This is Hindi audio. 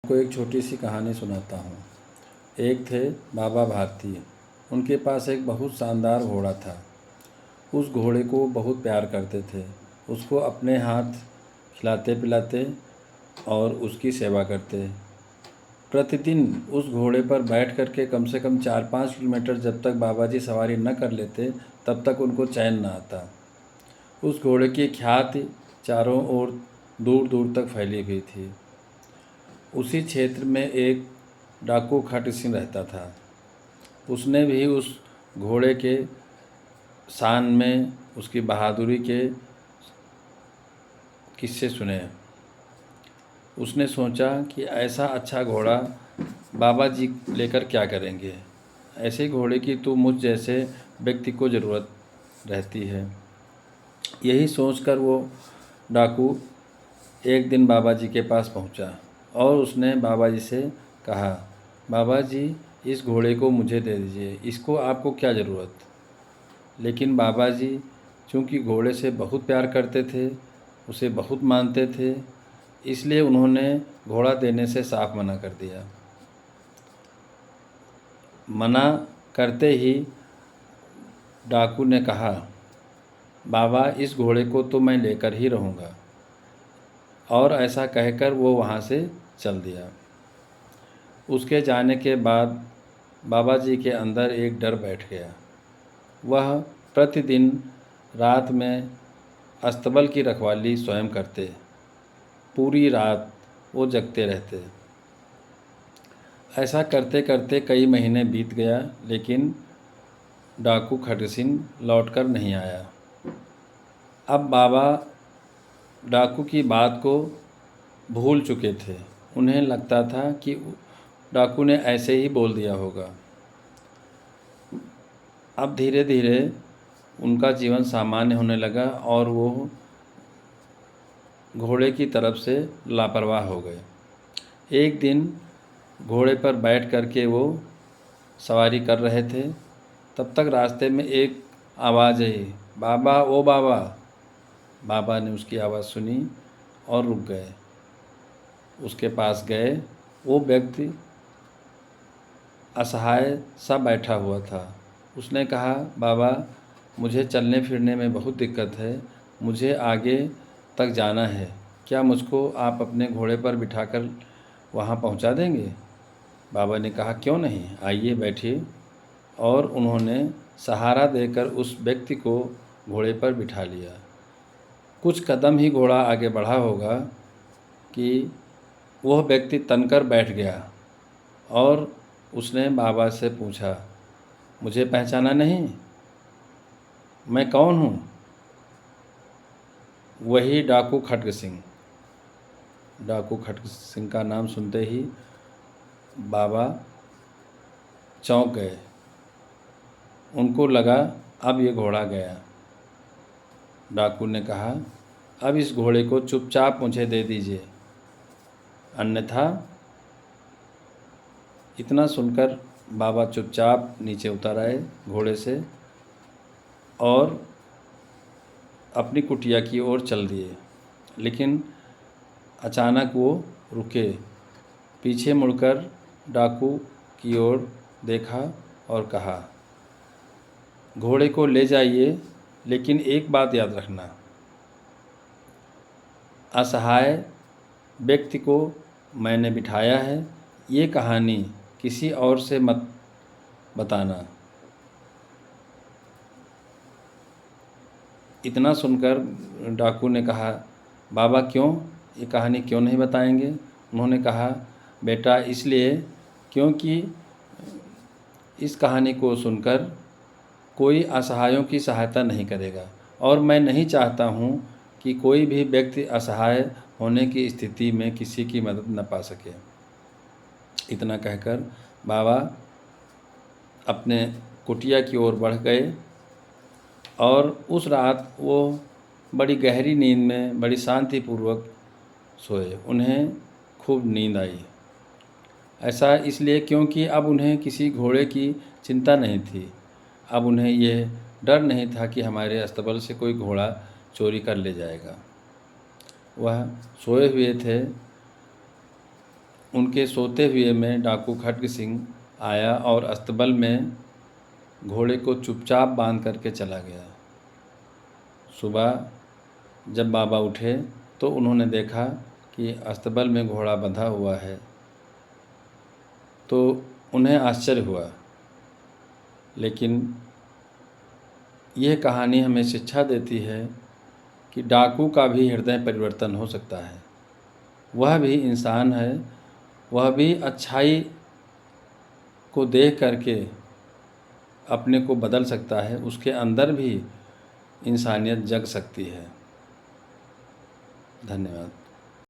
आपको एक छोटी सी कहानी सुनाता हूँ। एक थे बाबा भारती। उनके पास एक बहुत शानदार घोड़ा था। उस घोड़े को बहुत प्यार करते थे। उसको अपने हाथ खिलाते पिलाते और उसकी सेवा करते। प्रतिदिन उस घोड़े पर बैठ कर के कम से कम 4-5 किलोमीटर जब तक बाबा जी सवारी न कर लेते तब तक उनको चैन न आता। उस घोड़े की ख्याति चारों ओर दूर दूर तक फैली हुई थी। उसी क्षेत्र में एक डाकू खट सिंह रहता था। उसने भी उस घोड़े के शान में उसकी बहादुरी के किस्से सुने। उसने सोचा कि ऐसा अच्छा घोड़ा बाबा जी लेकर क्या करेंगे। ऐसे घोड़े की तो मुझ जैसे व्यक्ति को ज़रूरत रहती है। यही सोचकर वो डाकू एक दिन बाबा जी के पास पहुंचा और उसने बाबा जी से कहा, बाबा जी इस घोड़े को मुझे दे दीजिए, इसको आपको क्या ज़रूरत। लेकिन बाबा जी चूँकि घोड़े से बहुत प्यार करते थे, उसे बहुत मानते थे, इसलिए उन्होंने घोड़ा देने से साफ मना कर दिया। मना करते ही डाकू ने कहा, बाबा इस घोड़े को तो मैं लेकर ही रहूँगा। और ऐसा कहकर वो वहाँ से चल दिया। उसके जाने के बाद बाबा जी के अंदर एक डर बैठ गया। वह प्रतिदिन रात में अस्तबल की रखवाली स्वयं करते। पूरी रात वो जगते रहते। ऐसा करते करते कई महीने बीत गया, लेकिन डाकू खट सिंह लौटकर नहीं आया। अब बाबा डाकू की बात को भूल चुके थे। उन्हें लगता था कि डाकू ने ऐसे ही बोल दिया होगा। अब धीरे धीरे उनका जीवन सामान्य होने लगा और वो घोड़े की तरफ से लापरवाह हो गए। एक दिन घोड़े पर बैठ कर के वो सवारी कर रहे थे। तब तक रास्ते में एक आवाज़ आई, बाबा ओ बाबा। बाबा ने उसकी आवाज़ सुनी और रुक गए। उसके पास गए। वो व्यक्ति असहाय सा बैठा हुआ था। उसने कहा, बाबा मुझे चलने फिरने में बहुत दिक्कत है, मुझे आगे तक जाना है, क्या मुझको आप अपने घोड़े पर बिठाकर वहाँ पहुँचा देंगे। बाबा ने कहा, क्यों नहीं, आइए बैठिए। और उन्होंने सहारा देकर उस व्यक्ति को घोड़े पर बिठा लिया। कुछ कदम ही घोड़ा आगे बढ़ा होगा कि वह व्यक्ति तनकर बैठ गया और उसने बाबा से पूछा, मुझे पहचाना नहीं, मैं कौन हूँ। वही डाकू खटक सिंह। डाकू खटक सिंह का नाम सुनते ही बाबा चौंक गए। उनको लगा अब ये घोड़ा गया। डाकू ने कहा, अब इस घोड़े को चुपचाप मुझे दे दीजिए, अन्यथा। इतना सुनकर बाबा चुपचाप नीचे उतर आए घोड़े से और अपनी कुटिया की ओर चल दिए। लेकिन अचानक वो रुके, पीछे मुड़कर डाकू की ओर देखा और कहा, घोड़े को ले जाइए, लेकिन एक बात याद रखना, असहाय व्यक्ति को मैंने बिठाया है, ये कहानी किसी और से मत बताना। इतना सुनकर डाकू ने कहा, बाबा क्यों, ये कहानी क्यों नहीं बताएंगे। उन्होंने कहा, बेटा इसलिए क्योंकि इस कहानी को सुनकर कोई असहायों की सहायता नहीं करेगा और मैं नहीं चाहता हूँ कि कोई भी व्यक्ति असहाय होने की स्थिति में किसी की मदद न पा सके। इतना कहकर बाबा अपने कुटिया की ओर बढ़ गए और उस रात वो बड़ी गहरी नींद में बड़ी शांतिपूर्वक सोए। उन्हें खूब नींद आई। ऐसा इसलिए क्योंकि अब उन्हें किसी घोड़े की चिंता नहीं थी। अब उन्हें यह डर नहीं था कि हमारे अस्तबल से कोई घोड़ा चोरी कर ले जाएगा। वह सोए हुए थे उनके सोते हुए में डाकू खड्ग सिंह आया और अस्तबल में घोड़े को चुपचाप बांध करके चला गया। सुबह जब बाबा उठे तो उन्होंने देखा कि अस्तबल में घोड़ा बंधा हुआ है, तो उन्हें आश्चर्य हुआ। लेकिन यह कहानी हमें शिक्षा देती है कि डाकू का भी हृदय परिवर्तन हो सकता है। वह भी इंसान है, वह भी अच्छाई को देख करके अपने को बदल सकता है, उसके अंदर भी इंसानियत जग सकती है। धन्यवाद।